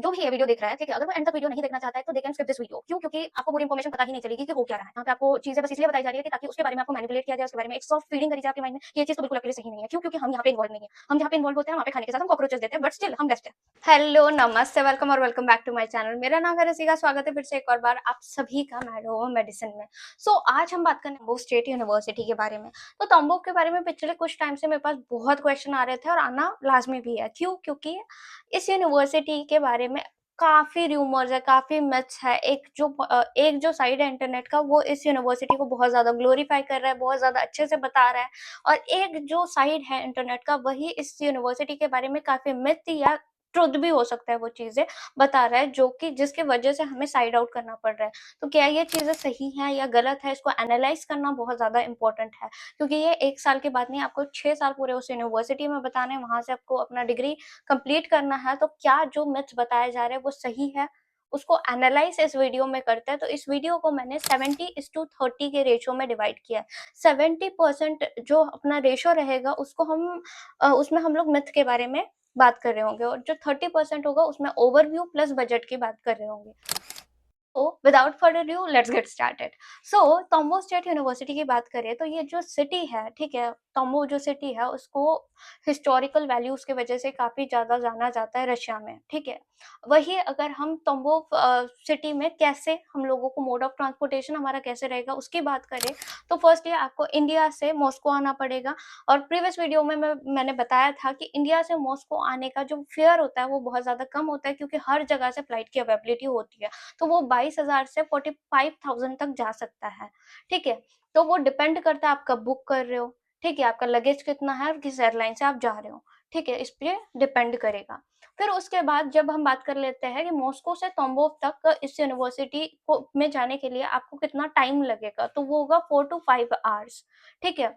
जो भी ये वीडियो देख रहा है, ठीक है, अगर वो एंड तक वीडियो नहीं देखना चाहता है तो they can skip this video. क्यों? क्योंकि आपको पूरी इन्फॉर्मेशन पता ही नहीं चलेगी कि हो क्या रहा है। यहाँ पे आपको चीज़ें बस इसलिए बताई जा रही है कि ताकि उसके बारे में आपको मैनिपुलेट किया जाए, उसके बारे में एक सॉफ्ट फीलिंग करी जाए आपके माइंड में कि ये चीज़ तो बिल्कुल आपके लिए सही नहीं है। क्यों? क्योंकि हम यहाँ पे इन्वॉल्व नहीं है। हम जहाँ पे इन्वॉल्व होते हैं वहाँ पे खाने के साथ हम कॉकरोचेस देते हैं, बट स्टिल हम बेस्ट है। हेलो, नमस्ते, वेलकम और welcome back to my channel. मेरा नाम है रसिका, स्वागत है फिर से एक और बार आप सभी का मैडो मेडिसिन में। आज हम बात करने वो स्टेट यूनिवर्सिटी के बारे में। तो तोम्बो के बारे में पिछले कुछ टाइम से मेरे पास बहुत क्वेश्चन आ रहे थे और आना लाजमी भी है। क्यों? क्योंकि इस यूनिवर्सिटी के बारे में काफ़ी रूमर्स है, काफ़ी मिथ्स है। एक जो साइड है इंटरनेट का वो इस यूनिवर्सिटी को बहुत ज़्यादा ग्लोरीफाई कर रहा है, बहुत ज़्यादा अच्छे से बता रहा है और एक जो साइड है इंटरनेट का वही इस यूनिवर्सिटी के बारे में काफ़ी मिथ या ट्रुथ भी हो सकता है वो चीज़ें बता रहा है जो कि जिसकी वजह से हमें साइड आउट करना पड़ रहा है। तो क्या ये चीज़ें सही हैं या गलत है, इसको एनालाइज़ करना बहुत ज़्यादा इम्पोर्टेंट है क्योंकि ये 1 साल की बात नहीं, आपको 6 साल पूरे उस यूनिवर्सिटी में बताने हैं, वहाँ से आपको अपना डिग्री कंप्लीट करना है। तो क्या जो मिथ्स बताए जा रहे हैं वो सही है, उसको एनालाइज इस वीडियो में करते हैं। तो इस वीडियो को मैंने 70:30 के रेशियो में डिवाइड किया है। 70% जो अपना रेशियो रहेगा उसको उसमें हम लोग मिथ के बारे में बात कर रहे होंगे और जो 30% होगा उसमें ओवरव्यू प्लस बजट की बात कर रहे होंगे। तो without further due let's get started. Tambov State University की बात करें तो ये जो सिटी है, ठीक है, तोम्बो जो सिटी है उसको हिस्टोरिकल वैल्यूज की वजह से काफ़ी ज़्यादा जाना जाता है रशिया में, ठीक है। वही अगर हम तोम्बो सिटी में कैसे हम लोगों को मोड ऑफ ट्रांसपोर्टेशन हमारा कैसे रहेगा उसकी बात करें तो फर्स्टली आपको इंडिया से मॉस्को आना पड़ेगा। और प्रीवियस वीडियो में मैंने बताया था कि इंडिया से मॉस्को आने का जो फेयर होता है वो बहुत ज़्यादा कम होता है क्योंकि हर जगह से फ्लाइट की अवेलेबिलिटी होती है। तो वो 22,000 से 45,000 तक जा सकता है, ठीक है। तो वो डिपेंड करता है आप कब बुक कर रहे हो, ठीक है, आपका लगेज कितना है और किस एयरलाइन से आप जा रहे हो, ठीक है, इस पे डिपेंड करेगा। फिर उसके बाद जब हम बात कर लेते हैं कि मॉस्को से तोम्बोव तक इस यूनिवर्सिटी को में जाने के लिए आपको कितना टाइम लगेगा, तो वो होगा 4 टू 5 आवर्स, ठीक है।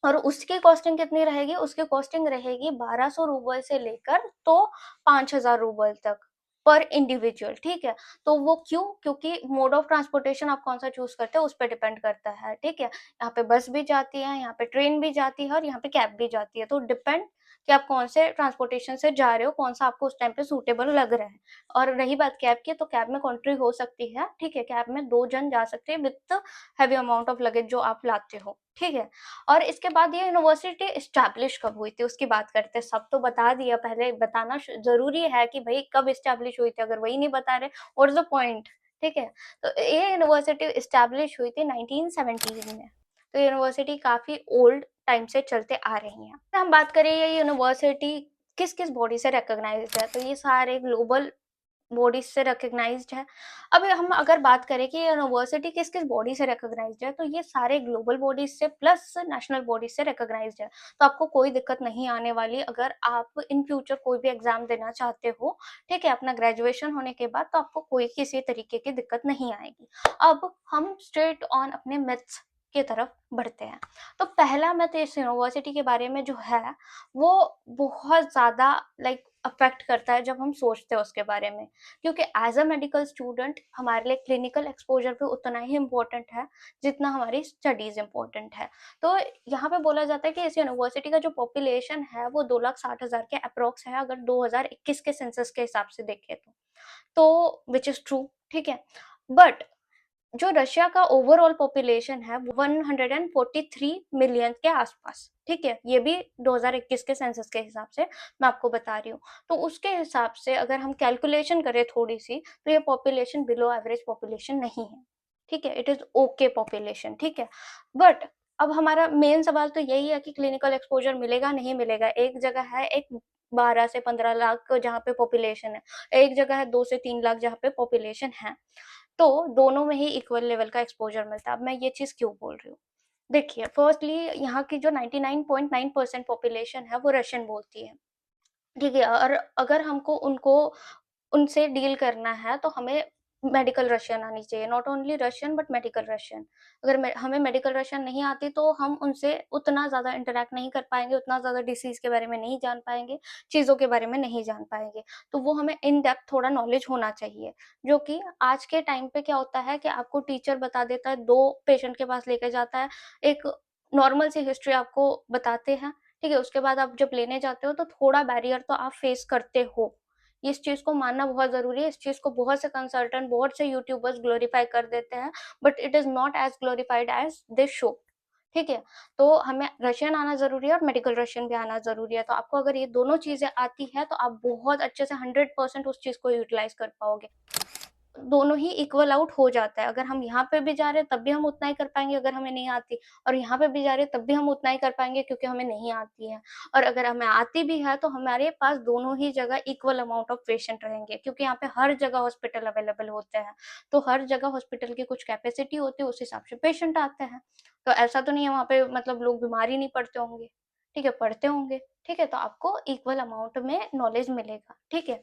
और उसकी कॉस्टिंग कितनी रहेगी? उसकी कॉस्टिंग रहेगी 1200 रूबल से लेकर तो 5000 रूबल तक पर इंडिविजुअल, ठीक है। तो वो क्यों? क्योंकि मोड ऑफ ट्रांसपोर्टेशन आप कौन सा चूज करते हो उस पर डिपेंड करता है, ठीक है। यहाँ पे बस भी जाती है, यहाँ पे ट्रेन भी जाती है और यहाँ पे कैब भी जाती है। तो डिपेंड कि आप कौन से ट्रांसपोर्टेशन से जा रहे हो, कौन सा आपको उस टाइम पे सूटेबल लग रहा है। और रही बात कैब की, तो कैब में कॉन्ट्री हो सकती है, ठीक है। कैब में 2 जन जा सकते हैं with heavy amount of luggage जो आप लाते हो, ठीक है। और इसके बाद ये यूनिवर्सिटी एस्टैब्लिश कब हुई थी उसकी बात करते हैं। सब तो बता दिया, पहले बताना ज़रूरी है कि भई कब एस्टैब्लिश हुई थी, अगर वही नहीं बता रहे व्हाट्स द पॉइंट, ठीक है। तो ये यूनिवर्सिटी एस्टैब्लिश हुई थी 1917 में। तो यूनिवर्सिटी काफ़ी ओल्ड टाइम से चलते आ रही हैं। हम बात करें ये यूनिवर्सिटी किस-किस बॉडी से रिकॉग्नाइज्ड है, तो ये सारे ग्लोबल बॉडीज से रिकॉग्नाइज्ड है। अब हम अगर बात करें कि यूनिवर्सिटी किस-किस बॉडी से रिकॉग्नाइज्ड है, तो ये सारे ग्लोबल बॉडीज से प्लस नेशनल बॉडीज से रिकॉग्नाइज्ड है। तो आपको कोई दिक्कत नहीं आने वाली अगर आप इन फ्यूचर कोई भी एग्ज़ाम देना चाहते हो, ठीक है, अपना ग्रेजुएशन होने के बाद, तो आपको कोई किसी तरीके की दिक्कत नहीं आएगी। अब हम स्ट्रेट ऑन अपने मिथ्स की तरफ बढ़ते हैं। तो पहला मिथ इस यूनिवर्सिटी के बारे में जो है, वो बहुत ज़्यादा अफ़ेक्ट करता है जब हम सोचते हैं उसके बारे में। क्योंकि एज अ मेडिकल स्टूडेंट हमारे लिए क्लिनिकल एक्सपोजर भी उतना ही इम्पोर्टेंट है जितना हमारी स्टडीज इम्पोर्टेंट है। तो यहाँ पे बोला जाता है कि इस यूनिवर्सिटी का जो पॉपुलेशन है वो 2,60,000 के अप्रोक्स है अगर 2021 के सेंसस के हिसाब से देखें तो विच इज ट्रू, ठीक है। बट जो रशिया का ओवरऑल पॉपुलेशन है वो 143 मिलियन के आसपास, ठीक है। ये भी 2021 के सेंसस के हिसाब से मैं आपको बता रही हूँ। तो उसके हिसाब से अगर हम कैलकुलेशन करें थोड़ी सी, तो ये पॉपुलेशन बिलो एवरेज पॉपुलेशन नहीं है, ठीक है। इट इज ओके पॉपुलेशन, ठीक है। बट अब हमारा मेन सवाल तो यही है कि क्लिनिकल एक्सपोजर मिलेगा नहीं मिलेगा। एक जगह है एक 12 से 15 लाख जहाँ पे पॉपुलेशन है, एक जगह है 2 से 3 लाख जहाँ पे पॉपुलेशन है। तो दोनों में ही इक्वल लेवल का एक्सपोजर मिलता है। अब मैं ये चीज़ क्यों बोल रही हूँ? देखिए, फर्स्टली यहाँ की जो 99.9% पॉपुलेशन है वो रशियन बोलती है, ठीक है। और अगर हमको उनको उनसे डील करना है तो हमें मेडिकल रशियन आनी चाहिए, not only Russian but medical Russian. अगर हमें मेडिकल रशियन नहीं आती तो हम उनसे उतना ज़्यादा इंटरेक्ट नहीं कर पाएंगे, उतना ज़्यादा डिसीज़ के बारे में नहीं जान पाएंगे, चीज़ों के बारे में नहीं जान पाएंगे। तो वो हमें इन डेप्थ थोड़ा नॉलेज होना चाहिए, जो कि आज के टाइम पे क्या होता है कि आपको टीचर बता देता है, 2 पेशेंट के पास लेके जाता है, एक नॉर्मल सी हिस्ट्री आपको बताते हैं, ठीक है। उसके बाद आप जब लेने जाते हो तो थोड़ा बैरियर तो आप फेस करते हो इस चीज़ को मानना बहुत ज़रूरी है। इस चीज़ को बहुत से कंसल्टेंट, बहुत से यूट्यूबर्स ग्लोरीफाई कर देते हैं, but it is not as glorified as they show. ठीक है? तो हमें रशियन आना ज़रूरी है और मेडिकल रशियन भी आना ज़रूरी है। तो आपको अगर ये दोनों चीज़ें आती हैं, तो आप बहुत अच्छे से 100% उस चीज़ को यूटिलाइज़ कर पाओगे। दोनों ही इक्वल आउट हो जाता है। अगर हम यहाँ पे भी जा रहे हैं तब भी हम उतना ही कर पाएँगे अगर हमें नहीं आती, और यहाँ पे भी जा रहे हैं तब भी हम उतना ही कर पाएँगे क्योंकि हमें नहीं आती है। और अगर हमें आती भी है तो हमारे पास दोनों ही जगह इक्वल अमाउंट ऑफ पेशेंट रहेंगे, क्योंकि यहाँ पे हर जगह हॉस्पिटल अवेलेबल होते हैं। तो हर जगह हॉस्पिटल की कुछ कैपेसिटी होती है, उस हिसाब से पेशेंट आते हैं। तो ऐसा तो नहीं है वहाँ पे मतलब लोग बीमार ही नहीं पड़ते होंगे, ठीक है? पड़ते होंगे, ठीक है? तो आपको इक्वल अमाउंट में नॉलेज मिलेगा, ठीक है?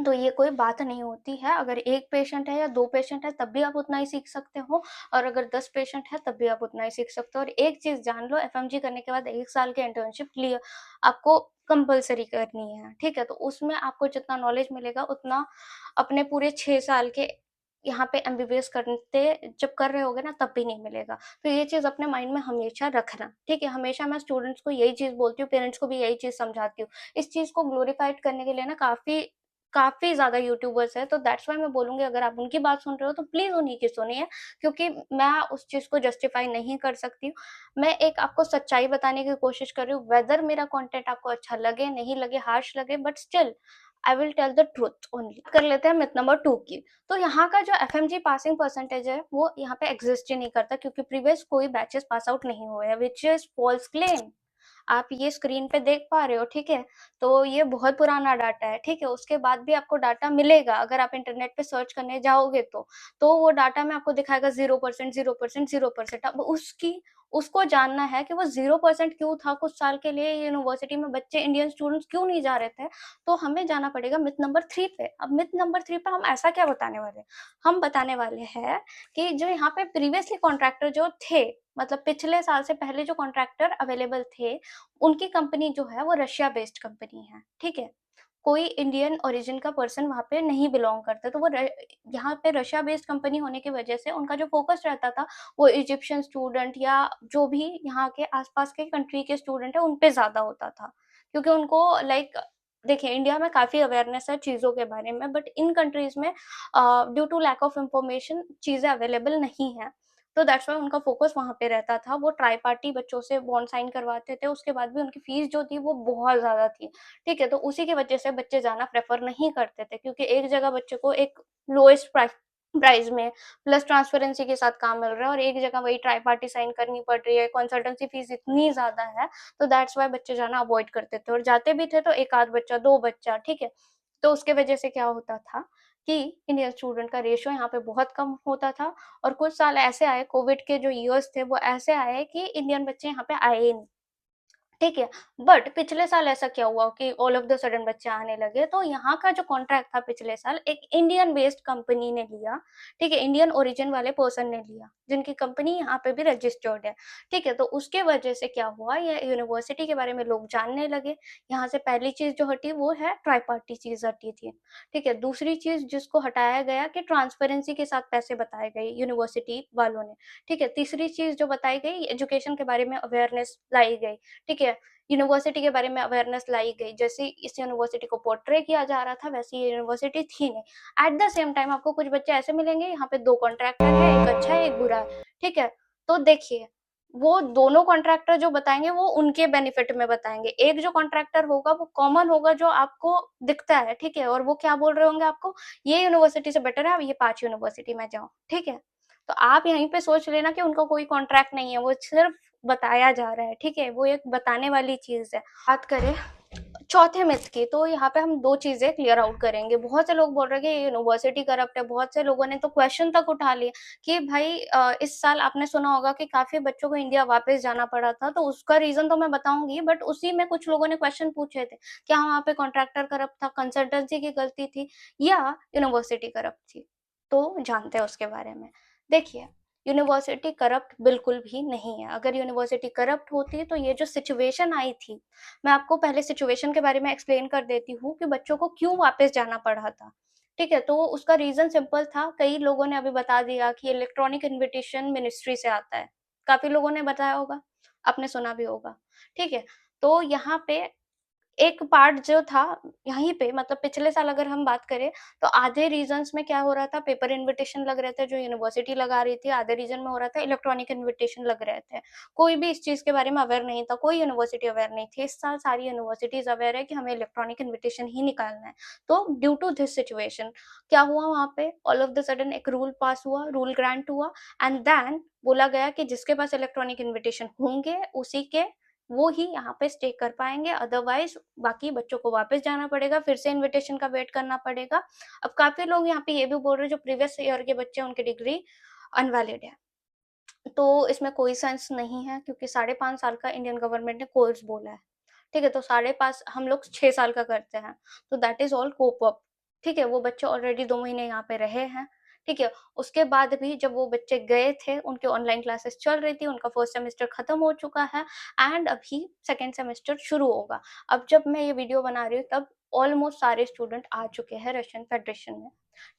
तो ये कोई बात नहीं होती है, अगर 1 पेशेंट है या 2 पेशेंट है तब भी आप उतना ही सीख सकते हो, और अगर 10 पेशेंट है तब भी आप उतना ही सीख सकते हो। और एक चीज़ जान लो, एफएमजी करने के बाद 1 साल की इंटर्नशिप क्लियर आपको कंपल्सरी करनी है, ठीक है? तो उसमें आपको जितना नॉलेज मिलेगा उतना अपने पूरे 6 साल के यहाँ पे एमबीबीएस करते जब कर रहे होगे ना तब भी नहीं मिलेगा। तो ये चीज़ अपने माइंड में हमेशा रखना, ठीक है? हमेशा मैं स्टूडेंट्स को यही चीज़ बोलती हूँ, पेरेंट्स को भी यही चीज़ समझाती हूँ। इस चीज़ को ग्लोरीफाइड करने के लिए ना काफ़ी ज़्यादा यूट्यूबर्स हैं, तो दैट्स व्हाई मैं बोलूँगी अगर आप उनकी बात सुन रहे हो तो प्लीज़ उन्हीं की सुनिए, क्योंकि मैं उस चीज़ को जस्टिफ़ाई नहीं कर सकती हूँ। मैं एक आपको सच्चाई बताने की कोशिश कर रही हूँ, वेदर मेरा कंटेंट आपको अच्छा लगे, नहीं लगे, हार्श लगे, but still I will tell the truth only. कर लेते हैं मिथ नंबर 2 की। तो यहाँ का जो एफएमजी पासिंग परसेंटेज है, वो यहाँ पे एक्सिस्ट ही नहीं करता, क्योंकि प्रीवियस कोई बैचेस पास आउट नहीं हुए हैं, व्हिच इज़ फॉल्स क्लेम। आप ये स्क्रीन पे देख पा रहे हो, ठीक है? तो ये बहुत पुराना डाटा है, ठीक है? उसके बाद भी आपको डाटा मिलेगा, अगर आप इंटरनेट पे सर्च करने जाओगे तो। तो वो डाटा में आपको दिखाएगा 0%, 0%, 0%। अब उसको जानना है कि वो 0% क्यों था कुछ साल के लिए, यूनिवर्सिटी में बच्चे इंडियन स्टूडेंट्स क्यों नहीं जा रहे थे? तो हमें जाना पड़ेगा मिथ नंबर 3 पे। अब मिथ नंबर 3 पे हम ऐसा क्या बताने वाले हैं? हम बताने वाले हैं कि जो यहाँ पे प्रीवियसली कॉन्ट्रैक्टर जो थे, मतलब पिछले साल से पहले जो कॉन्ट्रैक्टर अवेलेबल थे, उनकी कंपनी जो है वो रशिया बेस्ड कंपनी है, ठीक है? कोई इंडियन ओरिजिन का पर्सन वहाँ पे नहीं बिलॉन्ग करता, तो वो यहाँ पे रशिया बेस्ड कंपनी होने की वजह से उनका जो फोकस रहता था, वो इजिप्शियन स्टूडेंट या जो भी यहाँ के आसपास के कंट्री के स्टूडेंट है उन पे ज़्यादा होता था, क्योंकि उनको लाइक देखिए इंडिया में काफ़ी अवेयरनेस है चीज़ों के बारे में, बट इन कंट्रीज़ में due to lack of information चीज़ें अवेलेबल नहीं है। तो दैट्स व्हाई उनका फोकस वहाँ पे रहता था। वो ट्राई पार्टी बच्चों से बॉन्ड साइन करवाते थे, उसके बाद भी उनकी फीस जो थी वो बहुत ज़्यादा थी, ठीक है? तो उसी की वजह से बच्चे जाना प्रेफ़र नहीं करते थे, क्योंकि एक जगह बच्चे को एक लोएस्ट प्राइस में प्लस ट्रांसपेरेंसी के साथ काम मिल रहा है, और एक जगह वही ट्राई पार्टी साइन करनी पड़ रही है, कंसल्टेंसी फीस इतनी ज़्यादा है, तो दैट्स व्हाई बच्चे जाना अवॉइड करते थे, और जाते भी थे तो 1 आध बच्चा, 2 बच्चा, ठीक है? तो उसके वजह से क्या होता था कि इंडियन स्टूडेंट का रेशियो यहाँ पे बहुत कम होता था, और कुछ साल ऐसे आए, कोविड के जो ईयर्स थे वो ऐसे आए कि इंडियन बच्चे यहाँ पे आए ही नहीं। ठीक है, बट पिछले साल ऐसा क्या हुआ कि ऑल ऑफ द सडन बच्चे आने लगे, तो यहाँ का जो कॉन्ट्रैक्ट था पिछले साल एक इंडियन बेस्ड कंपनी ने लिया, ठीक है? इंडियन ओरिजिन वाले पर्सन ने लिया, जिनकी कंपनी यहाँ पे भी रजिस्टर्ड है, ठीक है? तो उसके वजह से क्या हुआ, ये यूनिवर्सिटी के बारे में लोग जानने लगे। यहाँ से पहली चीज़ जो हटी वो है ट्राई-पार्टी चीज़ हटी थी, ठीक है? दूसरी चीज़ जिसको हटाया गया कि ट्रांसपेरेंसी के साथ पैसे बताए गए यूनिवर्सिटी वालों ने, ठीक है? तीसरी चीज़ जो बताई गई, एजुकेशन के बारे में अवेयरनेस लाई गई, ठीक है? यूनिवर्सिटी के बारे में अवेयरनेस लाई गई, जैसे इस यूनिवर्सिटी को पोर्ट्रे किया जा रहा था वैसी ये यूनिवर्सिटी थी नहीं। एट द सेम टाइम आपको कुछ बच्चे ऐसे मिलेंगे, यहाँ पे 2 कॉन्ट्रैक्टर है, एक अच्छा है, एक बुरा है, ठीक है? तो देखिए, वो दोनों कॉन्ट्रैक्टर जो बताएँगे वो उनके बेनिफिट में बताएँगे। एक जो कॉन्ट्रैक्टर होगा वो कॉमन होगा जो आपको दिखता है, ठीक है? और वो क्या बोल रहे होंगे आपको, ये यूनिवर्सिटी से बेटर है, अब ये 5 यूनिवर्सिटी में जाओ, ठीक है? तो आप यहीं पे सोच लेना कि उनका कोई कॉन्ट्रैक्ट नहीं है, वो सिर्फ बताया जा रहा है, ठीक है? वो एक बताने वाली चीज़ है। बात करें चौथे मिथ की, तो यहाँ पे हम 2 चीज़ें क्लियर आउट करेंगे। बहुत से लोग बोल रहे हैं कि ये यूनिवर्सिटी करप्ट है, बहुत से लोगों ने तो क्वेश्चन तक उठा लिए कि भाई इस साल आपने सुना होगा कि काफ़ी बच्चों को इंडिया वापस जाना पड़ा था, तो उसका रीज़न तो मैं बताऊँगी, बट उसी में कुछ लोगों ने क्वेश्चन पूछे थे, क्या वहाँ पे कॉन्ट्रैक्टर करप्ट था, कंसल्टेंसी की गलती थी या यूनिवर्सिटी करप्ट थी? तो जानते हैं उसके बारे में। देखिए, यूनिवर्सिटी करप्ट बिल्कुल भी नहीं है। अगर यूनिवर्सिटी करप्ट होती तो ये जो सिचुएशन आई थी, मैं आपको पहले सिचुएशन के बारे में एक्सप्लेन कर देती हूँ कि बच्चों को क्यों वापस जाना पड़ा था। ठीक है? तो उसका रीज़न सिंपल था, कई लोगों ने अभी बता दिया कि इलेक्ट्रॉनिक इन्विटेशन मिनिस्ट्री से आता है। काफ़ी लोगों ने बताया होगा, आपने सुना भी होगा। ठीक है? तो यहाँ पे एक पार्ट जो था यहीं पे, मतलब पिछले साल अगर हम बात करें तो आधे रीजन्स में क्या हो रहा था, पेपर इनविटेशन लग रहे थे जो यूनिवर्सिटी लगा रही थी, आधे रीजन में हो रहा था इलेक्ट्रॉनिक इनविटेशन लग रहे थे। कोई भी इस चीज के बारे में अवेयर नहीं था, कोई यूनिवर्सिटी अवेयर नहीं थी। इस साल सारी यूनिवर्सिटीज अवेयर है कि हमें इलेक्ट्रॉनिक इन्विटेशन ही निकालना है। तो ड्यू टू दिस सिचुएशन क्या हुआ, वहां पे ऑल ऑफ द सडन एक रूल पास हुआ, रूल ग्रांट हुआ, एंड देन बोला गया कि जिसके पास इलेक्ट्रॉनिक इन्विटेशन होंगे उसी के वो ही यहाँ पे स्टे कर पाएंगे, अदरवाइज बाकी बच्चों को वापस जाना पड़ेगा, फिर से इनविटेशन का वेट करना पड़ेगा। अब काफी लोग यहाँ पे ये भी बोल रहे हैं जो प्रीवियस ईयर के बच्चे हैं उनकी डिग्री अनवैलिड है। तो इसमें कोई सेंस नहीं है क्योंकि 5.5 साल का इंडियन गवर्नमेंट ने कोर्स बोला है। ठीक है, तो 5.5 हम लोग 6 साल का करते हैं, तो that is all cope up. ठीक है, वो बच्चे ऑलरेडी 2 महीने यहाँ पे रहे हैं। ठीक है, उसके बाद भी जब वो बच्चे गए थे उनके ऑनलाइन क्लासेस चल रही थी, उनका फर्स्ट सेमेस्टर खत्म हो चुका है एंड अभी सेकेंड सेमेस्टर शुरू होगा। अब जब मैं ये वीडियो बना रही हूँ तब ऑलमोस्ट सारे स्टूडेंट आ चुके हैं रशियन फेडरेशन में।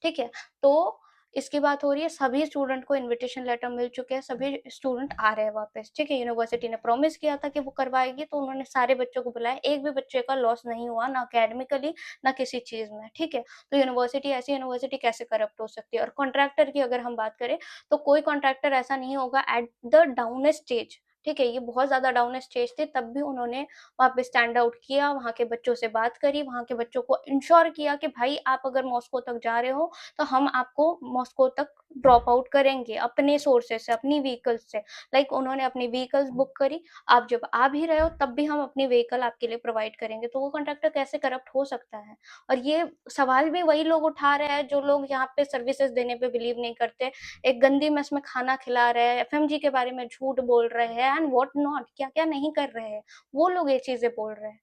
ठीक है, तो इसकी बात हो रही है, सभी स्टूडेंट को इनविटेशन लेटर मिल चुके हैं, सभी स्टूडेंट आ रहे हैं वापस। ठीक है, यूनिवर्सिटी ने प्रॉमिस किया था कि वो करवाएगी, तो उन्होंने सारे बच्चों को बुलाया, एक भी बच्चे का लॉस नहीं हुआ, ना अकेडमिकली ना किसी चीज में। ठीक है, तो यूनिवर्सिटी, ऐसी यूनिवर्सिटी कैसे करप्ट हो सकती है। और कॉन्ट्रैक्टर की अगर हम बात करें तो कोई कॉन्ट्रैक्टर ऐसा नहीं होगा एट द डाउन स्टेज। ठीक है, ये बहुत ज्यादा डाउन स्टेज थी, तब भी उन्होंने वहां पे स्टैंड आउट किया, वहां के बच्चों से बात करी, वहां के बच्चों को इंश्योर किया कि भाई आप अगर मॉस्को तक जा रहे हो तो हम आपको मॉस्को तक ड्रॉप आउट करेंगे अपने सोर्सेस से, अपनी व्हीकल्स से। लाइक उन्होंने अपनी व्हीकल्स बुक करी, आप जब आ भी रहे हो तब भी हम अपनी व्हीकल आपके लिए प्रोवाइड करेंगे। तो वो कॉन्ट्रैक्टर कैसे करप्ट हो सकता है। और ये सवाल भी वही लोग उठा रहे हैं जो लोग यहाँ पे सर्विसेज देने पे बिलीव नहीं करते, एक गंदी मेस में खाना खिला रहे हैं, एफएमजी के बारे में झूठ बोल रहे हैं एंड व्हाट नॉट, क्या क्या नहीं कर रहे हैं, वो लोग ये चीजें बोल रहे हैं।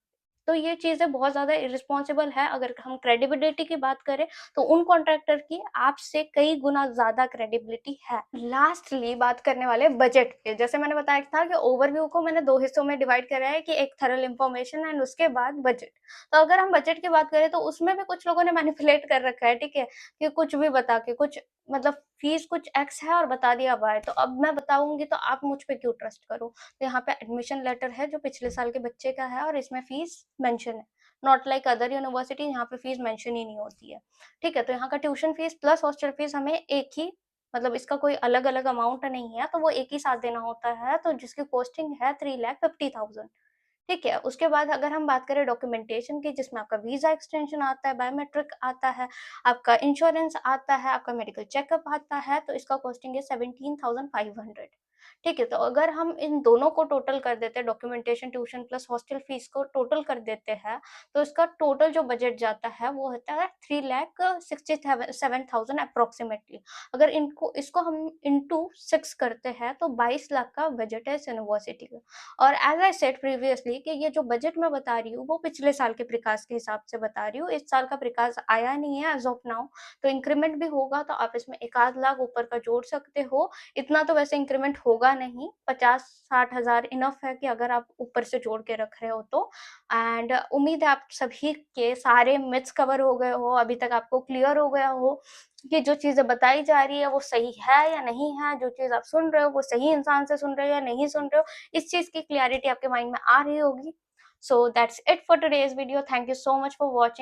तो ये चीजें बहुत ज्यादा इरिस्पॉन्सिबल है। अगर हम क्रेडिबिलिटी की बात करें तो उन कॉन्ट्रैक्टर की आपसे कई गुना ज्यादा क्रेडिबिलिटी है। लास्टली बात करने वाले बजट पे, जैसे मैंने बताया था कि ओवरव्यू को मैंने 2 हिस्सों में डिवाइड करा है कि एक थरल इंफॉर्मेशन एंड उसके बाद बजट। तो अगर हम बजट की बात करें तो उसमें भी कुछ लोगों ने मैनिपुलेट कर रखा है। ठीक है, कि कुछ भी बता के कुछ, मतलब फीस कुछ एक्स है और बता दिया वाई, तो अब मैं बताऊंगी तो आप मुझ पे क्यों ट्रस्ट करो। तो यहाँ पे एडमिशन लेटर है जो पिछले साल के बच्चे का है और इसमें फीस मेंशन है, नॉट लाइक अदर यूनिवर्सिटी यहाँ पे फीस मेंशन ही नहीं होती है। ठीक है, तो यहाँ का tuition fees plus hostel fees हमें एक ही, मतलब इसका कोई अलग अलग अमाउंट नहीं है, तो वो एक ही साथ देना होता है, तो जिसकी कॉस्टिंग है 3,50,000। ठीक है, उसके बाद अगर हम बात करें डॉक्यूमेंटेशन की, जिसमें आपका वीजा एक्सटेंशन आता है, बायोमेट्रिक आता है, आपका इंश्योरेंस आता है, आपका मेडिकल चेकअप आता है, तो इसका कॉस्टिंग है 17,500। ठीक है, तो अगर हम इन दोनों को टोटल कर देते हैं, documentation, tuition plus hostel fees को टोटल कर देते हैं, तो इसका टोटल जो बजट जाता है वो होता है 3,67,000 अप्रोक्सीमेटली। अगर इनको इसको हम इंटू 6 करते हैं तो 22 लाख का बजट है इस यूनिवर्सिटी का। और एज आई सेड प्रीवियसली कि ये जो बजट मैं बता रही हूँ वो पिछले साल के प्रकाश के हिसाब से बता रही हूँ, इस साल का प्रकाश आया नहीं है एज ऑफ नाउ। तो इंक्रीमेंट भी होगा तो आप इसमें 1 आध लाख ऊपर का जोड़ सकते हो। इतना तो वैसे इंक्रीमेंट होगा नहीं, 50-60 हजार इनफ है कि अगर आप ऊपर से जोड़ के रख रहे हो तो। एंड उम्मीद है आप सभी के सारे मिथ्स कवर हो गए हो, अभी तक आपको क्लियर हो गया हो कि जो चीजें बताई जा रही है वो सही है या नहीं है, जो चीज आप सुन रहे हो वो सही इंसान से सुन रहे हो या नहीं सुन रहे हो, इस चीज की क्लियरिटी आपके माइंड में आ रही होगी। So that's it for today's video, thank you so much for watching.